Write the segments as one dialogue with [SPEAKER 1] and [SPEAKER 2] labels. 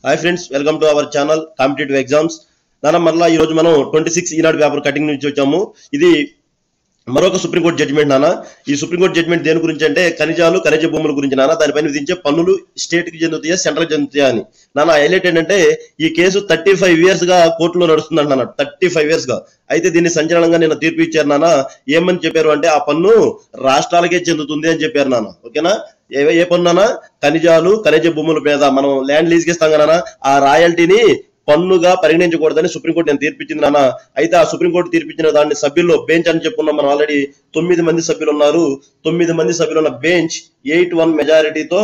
[SPEAKER 1] Hi friends, welcome to our channel competitive exams. మరలా ఈ రోజు మనం 26 ఈనాడు పేపర్ కటింగ్ నుంచి వచ్చాము. ఇది మరొక సుప్రీంకోర్టు జడ్జిమెంట్ నాన్న. ఈ సుప్రీంకోర్టు జడ్జిమెంట్ దేని గురించి అంటే ఖనిజాలు, ఖనిజ భూముల గురించి నాన్న. దానిపైన విధించే పన్నులు స్టేట్ కి చెందుతాయా, సెంట్రల్ చెందుతాయా అని నాన్న. హైలైట్ ఏంటంటే ఈ కేసు 35 years గా కోర్టులో నడుస్తుందంట నాన్న. 35 years గా. అయితే దీన్ని సంచలనంగా నిన్న తీర్పు ఇచ్చారు నాన్న. ఏమని చెప్పారు అంటే ఆ పన్ను రాష్ట్రాలకే చెందుతుంది అని చెప్పారు నాన్న. ఓకేనా? ఏ పన్ను నాన్న? ఖనిజాలు, ఖనిజ భూముల మీద మనం ల్యాండ్ లీజ్ కి ఇస్తాం కదా, ఆ రాయల్టీని పన్నుగా పరిగణించకూడదని సుప్రీంకోర్టు నేను తీర్పిచ్చింది నాన్న. అయితే ఆ సుప్రీంకోర్టు తీర్పిచ్చిన దాన్ని సభ్యుల్లో బెంచ్ అని చెప్పుకున్నాం మనం. ఆల్రెడీ 9 మంది సభ్యులు ఉన్నారు. 9 మంది సభ్యులు ఉన్న బెంచ్ 8-1 మెజారిటీతో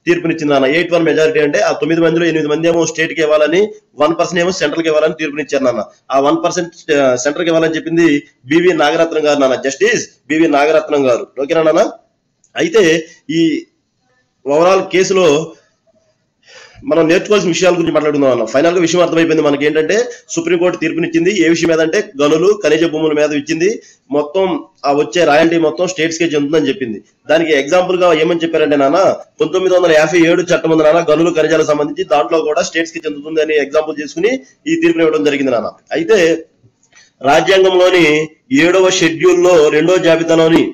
[SPEAKER 1] తీర్పునిచ్చింది నాన్న. 8-1 మెజారిటీ అంటే ఆ 9 మందిలో 8 మంది ఏమో స్టేట్ కి ఇవ్వాలని, 1% ఏమో సెంట్రల్ కి ఇవ్వాలని తీర్పునిచ్చారు నాన్న. ఆ 1% సెంట్రల్ కి ఇవ్వాలని చెప్పింది బివి నాగరత్నం గారు నాన్న. జస్టిస్ బివి నాగరత్నం గారు. ఓకేనా నాన్న? అయితే ఈ ఓవరాల్ కేసులో మనం నేర్చుకోవాల్సిన విషయాల గురించి మాట్లాడుకుందాం అన్న. ఫైనల్ గా విషయం అర్థమైపోయింది మనకి. ఏంటంటే సుప్రీంకోర్టు తీర్పునిచ్చింది ఏ విషయం మీద అంటే గనులు, ఖనిజ భూముల మీద ఇచ్చింది. మొత్తం ఆ వచ్చే రాయల్టీ మొత్తం స్టేట్స్ కే చెందుతుందని చెప్పింది. దానికి ఎగ్జాంపుల్ గా ఏమని చెప్పారంటే నాన్న, 1957 చట్టం ఉంది నాన్న, గనులు ఖనిజాలకు సంబంధించి. దాంట్లో కూడా స్టేట్స్ కి చెందుతుంది అని ఎగ్జాంపుల్ చేసుకుని ఈ తీర్పుని ఇవ్వడం జరిగింది నాన్న. అయితే రాజ్యాంగంలోని 7వ షెడ్యూల్లో 2వ జాబితాలోని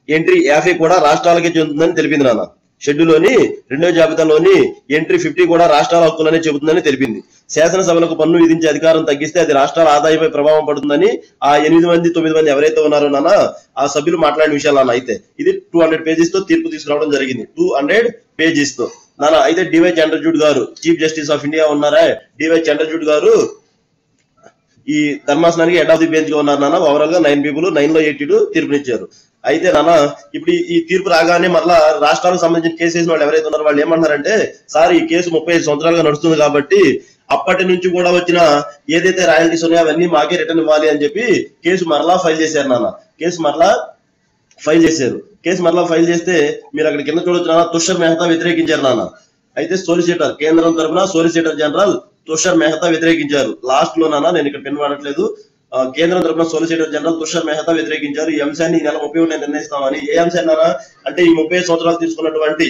[SPEAKER 1] ఎంట్రీ 50 కూడా రాష్ట్రాలకే చెందుతుందని తెలిపింది నాన్న. షెడ్యూల్లోని 2వ జాబితాలోని ఎంట్రీ 50 కూడా రాష్ట్రాల హక్కులనే చెబుతుందని తెలిపింది. శాసనసభలకు పన్ను విధించే అధికారం తగ్గిస్తే అది రాష్ట్రాల ఆదాయంపై ప్రభావం పడుతుందని ఆ 8 మంది 9 మంది ఎవరైతే ఉన్నారో నాన్న ఆ సభ్యులు మాట్లాడిన విషయాలు నాన్న. అయితే ఇది 200 pages తో తీర్పు తీసుకురావడం జరిగింది. 200 pages తో నాన్న. అయితే డివై చంద్రచూడ్ గారు చీఫ్ జస్టిస్ ఆఫ్ ఇండియా ఉన్నారా, డివై చంద్రచూడ్ గారు ఈ ధర్మాసనానికి హెడ్ ఆఫ్ ది బెంచ్ గా ఉన్నారు నాన్న. ఓవరాల్ గా 9 people, 9లో 82 తీర్పునిచ్చారు. అయితే నాన్న ఇప్పుడు ఈ తీర్పు రాగానే మళ్ళా రాష్ట్రాలకు సంబంధించిన కేసు వేసిన వాళ్ళు ఎవరైతే ఉన్నారో వాళ్ళు ఏమంటున్నారంటే, సార్ ఈ కేసు 35 సంవత్సరాలుగా నడుస్తుంది కాబట్టి అప్పటి నుంచి కూడా వచ్చిన ఏదైతే రాయల్టీస్ ఉన్నాయో అవన్నీ మాకే రిటర్న్ ఇవ్వాలి అని చెప్పి కేసు మరలా ఫైల్ చేశారు నాన్న. కేసు మరలా ఫైల్ చేస్తే మీరు అక్కడ కింద చూడొచ్చు నాన్న, తుషార్ మెహతా వ్యతిరేకించారు నాన్న. అయితే సోలిసిటర్ కేంద్రం తరఫున సోలిసిటర్ జనరల్ తుషార్ మెహతా వ్యతిరేకించారు. లాస్ట్ లో నాన్న, నేను ఇక్కడ పెన్ వాడట్లేదు, కేంద్రం తరఫున సోలిసిటర్ జనరల్ తుషార్ మెహతా వ్యతిరేకించారు. ఈ అంశాన్ని ఈ నెల 31 నిర్ణయిస్తామని. ఏ అంశాన్ని అంటే ఈ 30 సంవత్సరాలు తీసుకున్నటువంటి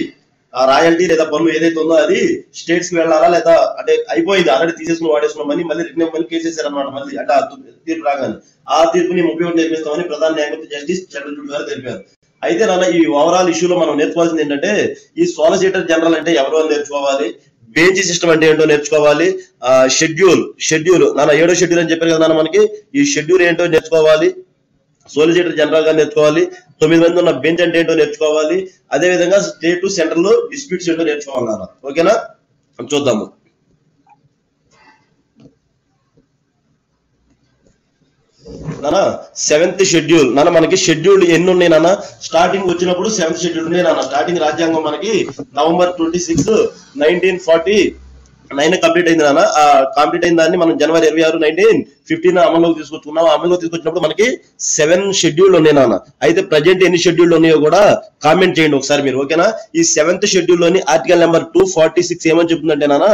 [SPEAKER 1] ఆ రాయల్టీ లేదా పన్ను ఏదైతే ఉందో అది స్టేట్స్ కి వెళ్ళాలా లేదా అంటే అయిపోయింది, ఆల్రెడీ తీసేసుకుని వాడేసుకున్నామని మళ్ళీ రిటర్న్ మళ్ళీ కేసేసారు అనమాట. మళ్ళీ అంటే ఆ తీర్పు రాగానే ఆ తీర్పుని 31 నిర్మిస్తామని ప్రధాన న్యాయమూర్తి జస్టిస్ చంద్రచూడ్ గారు తెలిపారు. అయితే నాన్న ఈ ఓవరాల్ ఇష్యూలో మనం నేర్చుకోవాల్సింది ఏంటంటే ఈ సోలిసిటర్ జనరల్ అంటే ఎవరు అని నేర్చుకోవాలి, బెంచ్ సిస్టమ్ అంటే ఏంటో నేర్చుకోవాలి, షెడ్యూల్ నాన్న 7వ షెడ్యూల్ అని చెప్పారు కదా నాన్న. మనకి ఈ షెడ్యూల్ ఏంటో నేర్చుకోవాలి, సోలిసిటర్ జనరల్ గా నేర్చుకోవాలి, 9 మంది ఉన్న బెంచ్ అంటే ఏంటో నేర్చుకోవాలి, అదే విధంగా స్టేట్ సెంట్రల్ లో డిస్ప్యూట్స్ ఏంటో నేర్చుకోవాలి నాన్న. ఓకేనా? చూద్దాము నాన్న. 7th షెడ్యూల్ నాన్న. మనకి షెడ్యూల్ ఎన్ని ఉన్నాయి నాన్న? స్టార్టింగ్ వచ్చినప్పుడు 7th షెడ్యూల్ ఉన్నాయి నాన్న. స్టార్టింగ్ రాజ్యాంగం మనకి November 26, 1949 కంప్లీట్ అయింది నాన్న. ఆ కంప్లీట్ అయిన దాన్ని మనం January 26, 1915 అమల్లోకి తీసుకొచ్చుకున్నాం. అమల్లోకి తీసుకొచ్చినప్పుడు మనకి 7 షెడ్యూల్ ఉన్నాయి నాన్న. అయితే ప్రజెంట్ ఎన్ని షెడ్యూల్ ఉన్నాయో కూడా కామెంట్ చేయండి ఒకసారి మీరు. ఓకేనా? ఈ 7th షెడ్యూల్ లోని ఆర్టికల్ నెంబర్ 246 ఏమని చెప్తుందంటే నాన్న,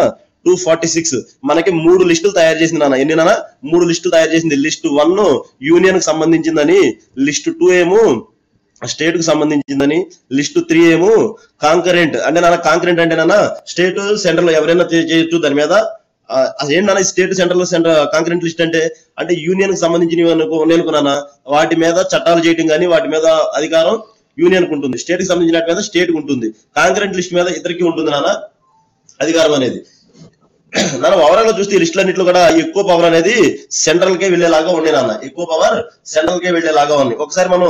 [SPEAKER 1] 246 మనకి 3 లిస్టులు తయారు చేసింది నాన్న. ఎన్ని నాన్న? 3 లిస్టులు తయారు చేసింది. లిస్ట్ 1 యూనియన్ కి సంబంధించిందని, లిస్ట్ 2 ఏమో స్టేట్ కు సంబంధించిందని, లిస్ట్ 3 ఏమో కాంకరెంట్ అంటే నాన్న. కాంకరెంట్ అంటే నాన్న స్టేట్ సెంట్రల్ లో ఎవరైనా చేయొచ్చు దాని మీద. అదేంటి నాన్న స్టేట్ సెంట్రల్ కాంకరెంట్ లిస్ట్ అంటే యూనియన్ కి సంబంధించినవి అనుకున్నానా, వాటి మీద చట్టాలు చేయడం కానీ వాటి మీద అధికారం యూనియన్ కు ఉంటుంది. స్టేట్ కి సంబంధించిన వాటి మీద స్టేట్ కు ఉంటుంది. కాంకరెంట్ లిస్ట్ మీద ఇద్దరికి ఉంటుంది నాన్న అధికారం అనేది. నాన్న ఓవరాల్ గా చూస్తే ఈ లిస్టులు అన్నింటిలో కూడా ఎక్కువ పవర్ అనేది సెంట్రల్ కే వెళ్లేలాగా ఉన్నాయి నాన్న. ఎక్కువ పవర్ సెంట్రల్ కే వెళ్లేలాగా ఉంది. ఒకసారి మనం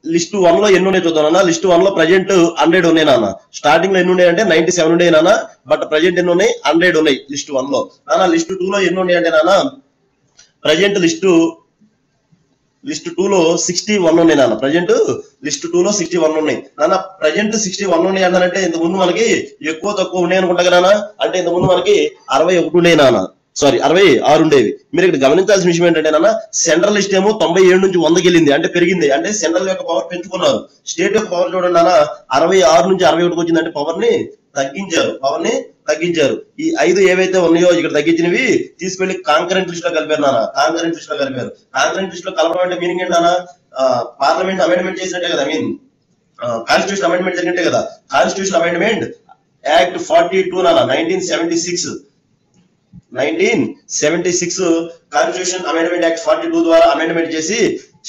[SPEAKER 1] లిస్ట్ 1 లో ఎన్ని ఉన్నాయి చూద్దాం నాన్న. లిస్ట్ 1 లో ప్రజెంట్ 100 ఉన్నాయి నాన్న. స్టార్టింగ్ లో ఎన్ని ఉన్నాయి అంటే 97 ఉన్నాయి నాన్న. బట్ ప్రజెంట్ ఎన్ని ఉన్నాయి? 100 ఉన్నాయి లిస్ట్ 1 లో నాన్న. లిస్ట్ 2 లో ఎన్ని ఉన్నాయి అంటే నాన్న, ప్రజెంట్ లిస్ట్ 2 లో 61 ఉన్నాయి నాన్న. ప్రజెంట్ లిస్ట్ 2 లో 61 ఉన్నాయి నాన్న. ప్రజెంట్ 61 ఉన్నాయి అన్నారంటే ఇంత ముందు మనకి ఎక్కువ తక్కువ ఉన్నాయి అనుకుంటా కదా నాన్న. అంటే ఇంత ముందు మనకి 61 ఉన్నాయి నాన్న. 66 ఉండేవి. మీరు ఇక్కడ గమనించాల్సిన విషయం ఏంటంటే నాన్న, సెంట్రల్ లిస్ట్ ఏమో 97 నుంచి 100కి వెళ్ళింది, అంటే పెరిగింది. అంటే సెంట్రల్ యొక్క పవర్ పెంచుకున్నారు. స్టేట్ యొక్క పవర్ చూడండి నాన్న, 66 నుంచి 61కి వచ్చింది. అంటే పవర్ ని తగ్గించారు. ఈ 5 ఏవైతే ఉన్నాయో ఇక్కడ తగ్గించినవి తీసుకెళ్లి కాంకరెంట్ లిస్ట్ లో కలిపారు నాన్న. కాంకరెంట్ లిస్ట్ లో కలపడం అంటే మీనింగ్ ఏంటి నాన్న? పార్లమెంట్ అమెండ్మెంట్ చేసినట్టే కదా. కాన్స్టిట్యూషన్ అమెండ్మెంట్ జరిగినట్టే కదా. కాన్స్టిట్యూషన్ అమెండ్మెంట్ యాక్ట్ 42 నాన్న 1976 కాన్స్టిట్యూషన్ అమెండ్మెంట్ యాక్ట్ 42 ద్వారా అమెండ్మెంట్ చేసి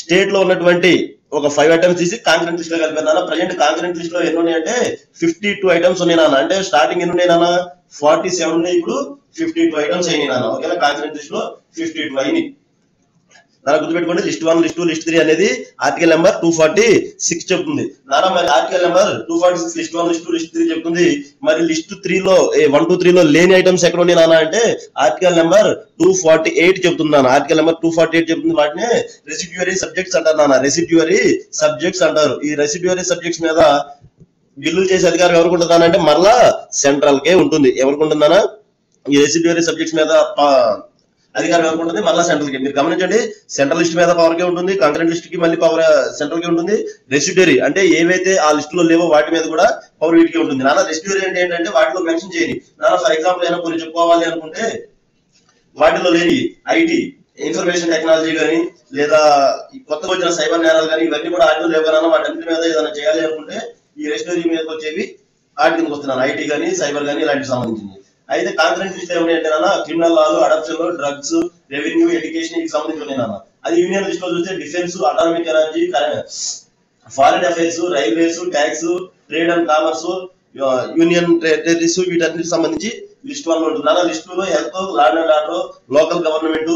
[SPEAKER 1] స్టేట్ లో ఉన్నటువంటి ఒక 5 ఐటమ్స్ తీసి కాంకరెంట్ లిస్ట్ లో కలిపారు నాన్న. ప్రజెంట్ కాంకరెంట్ లిస్ట్ లో ఎన్ని ఉన్నాయంటే 52 ఐటమ్స్ ఉన్నాయి నాన్న. అంటే స్టార్టింగ్ ఎన్ని ఉన్నాయి నాన్న 47 ఉన్నాయి, ఇప్పుడు 52 ఐటమ్స్ అయినాయి నాన్న. ఓకేనా, కాంకరెంట్ లిస్ట్ లో 52 అయినాయి నాన్న. గుర్తుపెట్టుకోండి, లిస్ట్ 1, లిస్ట్ 2, లిస్ట్ 3 అనేది ఆర్టికల్ నెంబర్ 246 చెప్తుంది నాన్న. మరి article number 246 list 1, list 2, list 3 చెప్తుంది. మరి లిస్ట్ 3 లో 1, 2, 3 లో లేని ఐటమ్స్ ఎక్కడ ఉన్నాయి నాన్న అంటే ఆర్టికల్ నెంబర్ 248 చెప్తుంది నాన్న. ఆర్టికల్ నెంబర్ 248 చెప్తుంది. వాటిని రెసిడ్యూరీ సబ్జెక్ట్స్ అంటారు నాన్న. రెసిడ్యూరీ సబ్జెక్ట్స్ అంటారు. ఈ రెసిడ్యూరీ సబ్జెక్ట్స్ మీద బిల్లులు చేసే అధికారం ఎవరికి ఉంటుంది అంటే మరలా సెంట్రల్ కే ఉంటుంది. ఎవరికి ఉంటుందన్నా ఈ రెసిడ్యూరీ సబ్జెక్ట్స్ మీద అధికారం ఎవరికి ఉంటుంది? మళ్ళీ సెంట్రల్ కి. మీరు గమనించండి, సెంట్రల్ లిస్ట్ మీద పవర్ కే ఉంటుంది, కాంకరెంట్ లిస్ట్ కి మళ్ళీ పవర్ సెంట్రల్ కి ఉంటుంది. రెసిడ్యూరీ అంటే ఏవైతే ఆ లిస్ట్ లో లేవో వాటి మీద కూడా పవర్ వీటికి ఉంటుంది నాన్న. రెసిడ్యూరీ అంటే ఏంటంటే వాటిలో మెన్షన్ చేయని నాన్న. ఫర్ ఎగ్జాంపుల్ ఏమైనా కొన్ని చెప్పుకోవాలి అనుకుంటే వాటిలో లేని ఐటీ, ఇన్ఫర్మేషన్ టెక్నాలజీ కానీ లేదా కొత్తగా వచ్చిన సైబర్ నేరాలు కానీ ఇవన్నీ కూడా వాటిలో లేవు కదా. వాటి మీద ఏదైనా చేయాలి అనుకుంటే ఈ రెసిడ్యూరీ మీదకి వచ్చేవి వాటి కిందకి వస్తున్నాను. ఐటీ కానీ సైబర్ కానీ ఇలాంటివి సంబంధించింది. అయితే కాంకరెంట్ లిస్ట్ ఏమని అంటే నాన్న criminal laws, adoption, drugs, revenue, education కి సంబంధించి ఉన్నాయి నాన్న. అది యూనియన్ లిస్ట్ లో చూస్తే defence, atomic energy, foreign affairs, railways, tax, trade and commerce, union territories వీటన్నిటికి సంబంధించి లిస్ట్ 1 లో ఉంటుంది నాన్న. లిస్ట్ 2 లో health, land and order, local government,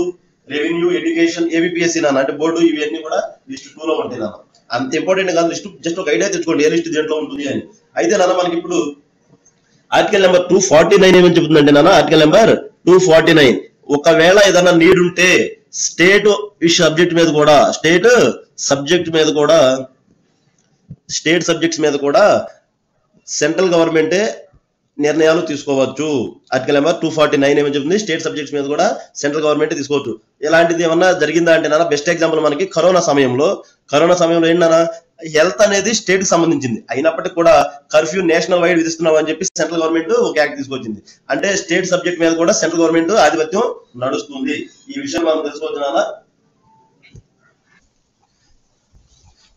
[SPEAKER 1] revenue, education, ABPSC నాన్న అంటే బోర్డు, ఇవన్నీ కూడా లిస్ట్ 2 లో ఉంటాయి నాన్న. అంత ఇంపార్టెంట్ కాదు లిస్ట్, జస్ట్ ఒక ఐడియా తెచ్చుకోండి ఏ లిస్ట్ దేంట్లో ఉంటుంది అని. అయితే నాన్న మనకి ఇప్పుడు ఆర్టికల్ నెంబర్ 249 ఏమని చెప్తుందంటే నాన్న ఆర్టికల్ నెంబర్ 249 ఒకవేళ ఏదైనా నీడ్ ఉంటే స్టేట్ సబ్జెక్ట్ మీద కూడా సెంట్రల్ గవర్నమెంటే నిర్ణయాలు తీసుకోవచ్చు. ఆర్టికల్ నెంబర్ 249 ఏమని చెప్తుంది? స్టేట్ సబ్జెక్ట్స్ మీద కూడా సెంట్రల్ గవర్నమెంట్ తీసుకోవచ్చు. ఇలాంటిది ఏమన్నా జరిగిందా అంటే నాన్న బెస్ట్ ఎగ్జాంపుల్ మనకి కరోనా సమయంలో ఏంటన్నా హెల్త్ అనేది స్టేట్ కి సంబంధించింది అయినప్పటికీ కూడా కర్ఫ్యూ నేషనల్ వైడ్ విధిస్తున్నాం అని చెప్పి సెంట్రల్ గవర్నమెంట్ ఒక యాక్ట్ తీసుకొచ్చింది. అంటే స్టేట్ సబ్జెక్ట్ మీద కూడా సెంట్రల్ గవర్నమెంట్ ఆధిపత్యం నడుస్తుంది. ఈ విషయం మనం తెలుసుకోవచ్చు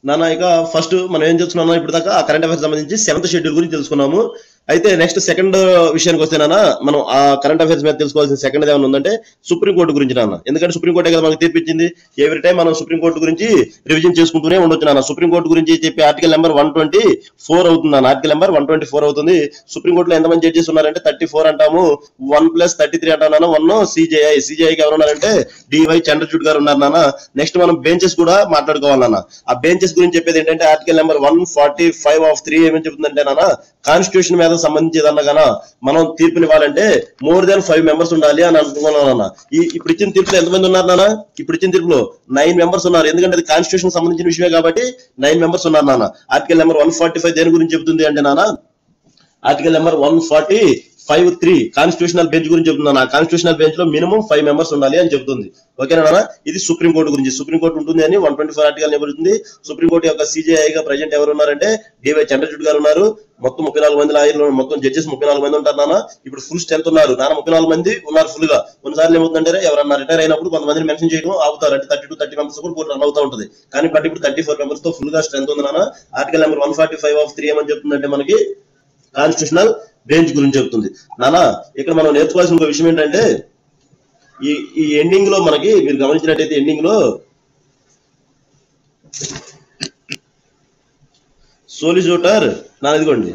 [SPEAKER 1] నాన్న. ఇక ఫస్ట్ మనం ఏం తెలుసుకున్నాము ఇప్పుడు దాకా ఆ కరెంట్ అఫైర్స్ సంబంధించి 7th షెడ్యూల్ గురించి తెలుసుకున్నాము. అయితే నెక్స్ట్ సెకండ్ విషయానికి వస్తే నాన్న మనం ఆ కరెంట్ అఫైర్స్ మీద తెలుసుకోవాల్సిన సెకండ్ ఏమైనా ఉందంటే సుప్రీంకోర్టు గురించి నాన్న. ఎందుకంటే సుప్రీంకోర్టే కదా మనకు తీర్పిచ్చింది. ఎవ్రీ టైం మనం సుప్రీంకోర్టు గురించి రివిజన్ చేసుకుంటూనే ఉండొచ్చు నాన్న. సుప్రీంకోర్టు గురించి చెప్పి ఆర్టికల్ నెంబర్ 124 అవుతుంది నాన్న. ఆర్టికల్ నెంబర్ 124 అవుతుంది. సుప్రీంకోర్టులో ఎంతమంది జడ్జెస్ ఉన్నారంటే 34 అంటాము. 1+33 అంటాం నాన్న. 1 సిజేఐకి ఎవరు ఉన్నారంటే డివై చంద్రచూడ్ గారు ఉన్నారు నాన్న. నెక్స్ట్ మనం బెంచెస్ కూడా మాట్లాడుకోవాలి నాన్న. ఆ బెంచెస్ గురించి చెప్పేది ఏంటంటే ఆర్టికల్ నెంబర్ 145 ఆఫ్ 3 ఏమని చెప్తుందంటే నాన్న కాన్స్టిట్యూషన్ మీద సంబంధించేదన్నా గానా మనం తీర్పునివ్వాలంటే మోర్ దాన్ 5 మెంబర్స్ ఉండాలి అని అనుకున్నాను నాన్న. ఇప్పుడు ఇచ్చిన తీర్పులో ఎంతమంది ఉన్నారు నాన్న? ఇప్పుడు ఇచ్చిన తీర్పులో 9 మెంబర్స్ ఉన్నారు. ఎందుకంటే అది కాన్స్టిట్యూషన్ సంబంధించిన విషయమే కాబట్టి 9 మెంబర్స్ ఉన్నారు నాన్న. ఆర్టికల్ నెంబర్ 145 దేని గురించి చెబుతుంది అంటే నాన్న ఆర్టికల్ నెంబర్ 145(3) కాన్స్టిట్యూషనల్ బెంచ్ గురించి చెప్తున్నాను. ఆ కాన్స్టిట్యూషనల్ బెంచ్ లో మినిమం 5 మెంబర్స్ ఉండాలి అని చెప్తుంది. ఓకేనా నాన్న? ఇది సుప్రీంకోర్టు గురించి. సుప్రీంకోర్టు ఉంటుంది అని 124 ఆర్టికల్ నిబడుతుంది. సుప్రీంకోర్టు యొక్క సిజేఐగా ప్రజెంట్ ఎవరు ఉన్నారంటే డివై చంద్రచూడ్ గారు ఉన్నారు. మొత్తం 34 మంది లాయర్లు, మొత్తం జడ్జెస్ 34 మంది ఉంటారు నాన్న. ఇప్పుడు ఫుల్ స్ట్రెంత్ ఉన్నారు నాన్న. 34 మంది ఉన్నారు ఫుల్ గా. కొన్నిసార్లు ఏమవుతుందంటే ఎవరన్నా రిటైర్ అయినప్పుడు కొంతమందిని మెన్షన్ చేయడం ఆగుతారు. అంటే 32-30 మెంబర్స్ కూడా రన్ అవుతూ ఉంటుంది. కానీ బట్ ఇప్పుడు 34 మెంబర్స్ తో ఫుల్ గా స్ట్రెంత్ ఉంది నాన్న. ఆర్టికల్ నెంబర్ 145 ఆఫ్ 3 ఏమని చెప్తుందంటే మనకి కాన్స్టిట్యూషనల్ బెంచ్ గురించి చెప్తుంది నాన్న. ఇక్కడ మనం నేర్చుకోవాల్సిన ఒక విషయం ఏంటంటే ఈ ఎండింగ్ లో మనకి మీరు గమనించినట్టయితే ఎండింగ్ లో సోలిసిటర్ ఇదిగోండి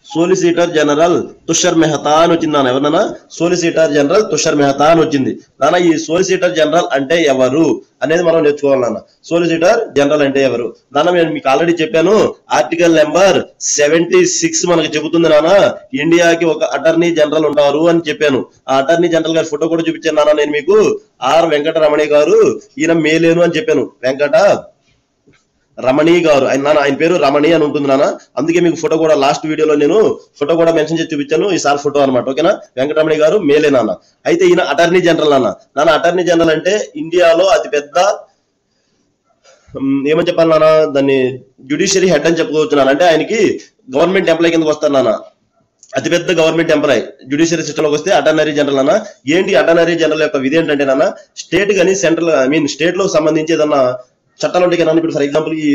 [SPEAKER 1] సోలిసిటర్ జనరల్ తుషార్ మెహతా అని వచ్చింది నాన్న. ఎవరన్నా సోలిసిటర్ జనరల్ తుషార్ మెహతా అని వచ్చింది నాన్న. ఈ సోలిసిటర్ జనరల్ అంటే ఎవరు అనేది మనం నేర్చుకోవాలి నాన్న. సోలిసిటర్ జనరల్ అంటే ఎవరు నాన్న? నేను మీకు ఆల్రెడీ చెప్పాను. ఆర్టికల్ నెంబర్ 76 మనకు చెబుతుంది నాన్న ఇండియాకి ఒక అటార్నీ జనరల్ ఉంటారు అని చెప్పాను. ఆ అటార్నీ జనరల్ గారి ఫోటో కూడా చూపించాను నాన్న నేను మీకు. ఆర్ వెంకటరమణి గారు. ఈయన మేలేను అని చెప్పాను. వెంకట రమణి గారు ఆయన పేరు రమణి అని ఉంటుంది నాన్న. అందుకే మీకు ఫోటో కూడా లాస్ట్ వీడియోలో నేను ఫోటో కూడా మెన్షన్ చేసి చూపించాను. ఈసారి ఫోటో అనమాట. ఓకేనా? వెంకటరమణి గారు మేలే నాన్న. అయితే ఈయన అటార్నీ జనరల్ నాన్న. అటార్నీ జనరల్ అంటే ఇండియాలో అతిపెద్ద ఏమని చెప్పాలి నాన్న దాన్ని జ్యుడిషియరీ హెడ్ అని చెప్పుకోవచ్చు నాన్న. అంటే ఆయనకి గవర్నమెంట్ ఎంప్లాయ్ కిందకి వస్తారు నాన్న. అతిపెద్ద గవర్నమెంట్ ఎంప్లాయ్ జ్యుడిషియరీ సిస్టమ్ లోకి వస్తే అటార్నీ జనరల్ అన్న. ఏంటి అటార్నీ జనరల్ యొక్క విధి ఏంటంటే నాన్న స్టేట్ కానీ సెంట్రల్ స్టేట్ లో సంబంధించి ఏదన్నా చట్టాలు ఉంటాయి కదా. ఇప్పుడు ఫర్ ఎగ్జాంపుల్ ఈ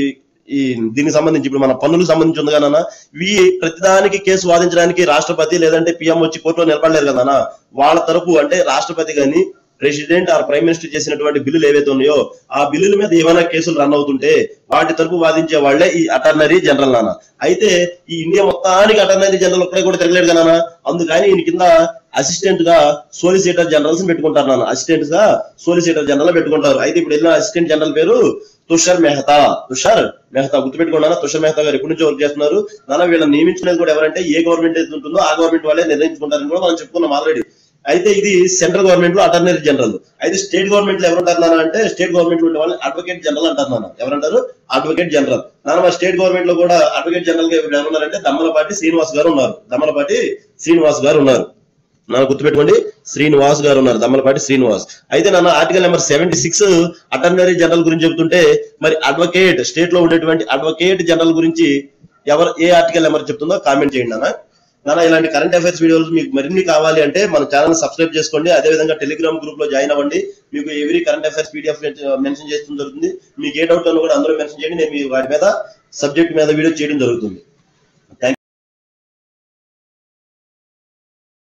[SPEAKER 1] ఈ దీనికి సంబంధించి ఇప్పుడు మన పన్నులకు సంబంధించి ఉంది కదా ఇవి ప్రతిదానికి కేసు వాదించడానికి రాష్ట్రపతి లేదంటే పిఎం వచ్చి కోర్టులో నిలబడలేరు కదా. వాళ్ళ తరపు అంటే రాష్ట్రపతి గాని ప్రెసిడెంట్ ఆర్ ప్రైమ్ మినిస్టర్ చేసినటువంటి బిల్లులు ఏవైతే ఉన్నాయో ఆ బిల్లుల మీద ఏమైనా కేసులు రన్ అవుతుంటే వాటి తరపు వాదించే వాళ్లే ఈ అటార్నరీ జనరల్ నాన్న. అయితే ఈ ఇండియా మొత్తానికి అటార్నరీ జనరల్ ఒక్కడే కూడా తిరగలేడు కదా. అందుకని ఈయన కింద అసిస్టెంట్ గా సోలిసిటర్ జనరల్స్ పెట్టుకుంటారు నాన్న. అసిస్టెంట్ గా సోలిసిటర్ జనరల్ పెట్టుకుంటారు. అయితే ఇప్పుడు వెళ్ళిన అసిస్టెంట్ జనరల్ పేరు తుషార్ మెహతా. గుర్తుపెట్టుకున్నాను. తుషార్ మెహతా గారు ఎప్పటి నుంచి వర్క్ చేస్తున్నారు నాన్న. వీళ్ళని నియమించుకునేది కూడా ఎవరంటే ఏ గవర్నమెంట్ అయితే ఉంటుందో ఆ గవర్నమెంట్ వాళ్ళే నిర్ణయించుకుంటారని కూడా మనం చెప్పుకున్నాం ఆల్రెడీ. అయితే ఇది సెంట్రల్ గవర్నమెంట్ లో అటార్నరీ జనరల్. అయితే స్టేట్ గవర్నమెంట్ లో ఎవరుంటారు అంటే స్టేట్ గవర్నమెంట్ లో ఉండే వాళ్ళని అడ్వకేట్ జనరల్ అంటారు నాన్న. ఎవరంటారు? Advocate general. నాన్న స్టేట్ గవర్నమెంట్ లో కూడా అడ్వకేట్ జనరల్ గా ఎవరున్నారంటే దమ్మలపాటి శ్రీనివాస్ గారు ఉన్నారు. దమ్మలపాటి శ్రీనివాస్ గారు ఉన్నారు. నాన్న గుర్తుపెట్టుకోండి, శ్రీనివాస్ గారు ఉన్నారు, దమ్మలపాటి శ్రీనివాస్. అయితే నాన్న ఆర్టికల్ నెంబర్ 76 అటార్నరీ జనరల్ గురించి చెబుతుంటే మరి అడ్వకేట్ స్టేట్ లో ఉండేటువంటి అడ్వకేట్ జనరల్ గురించి ఏ ఆర్టికల్ నెంబర్ చెప్తుందో కామెంట్ చేయండి నాన్న. ఇలాంటి కరెంట్ అఫైర్స్ వీడియోలు మీకు మరిన్ని కావాలి అంటే మన ఛానల్ సబ్స్క్రైబ్ చేసుకోండి. అదేవిధంగా టెలిగ్రామ్ గ్రూప్ లో జాయిన్ అవ్వండి. మీకు every current affairs PDF mention చేస్తుంది జరుగుతుంది. మీకు ఏ డౌట్ అన్నా కూడా అందరూ మెన్షన్ చేయండి. నేను వాటి మీద సబ్జెక్ట్ మీద వీడియో చేయడం జరుగుతుంది.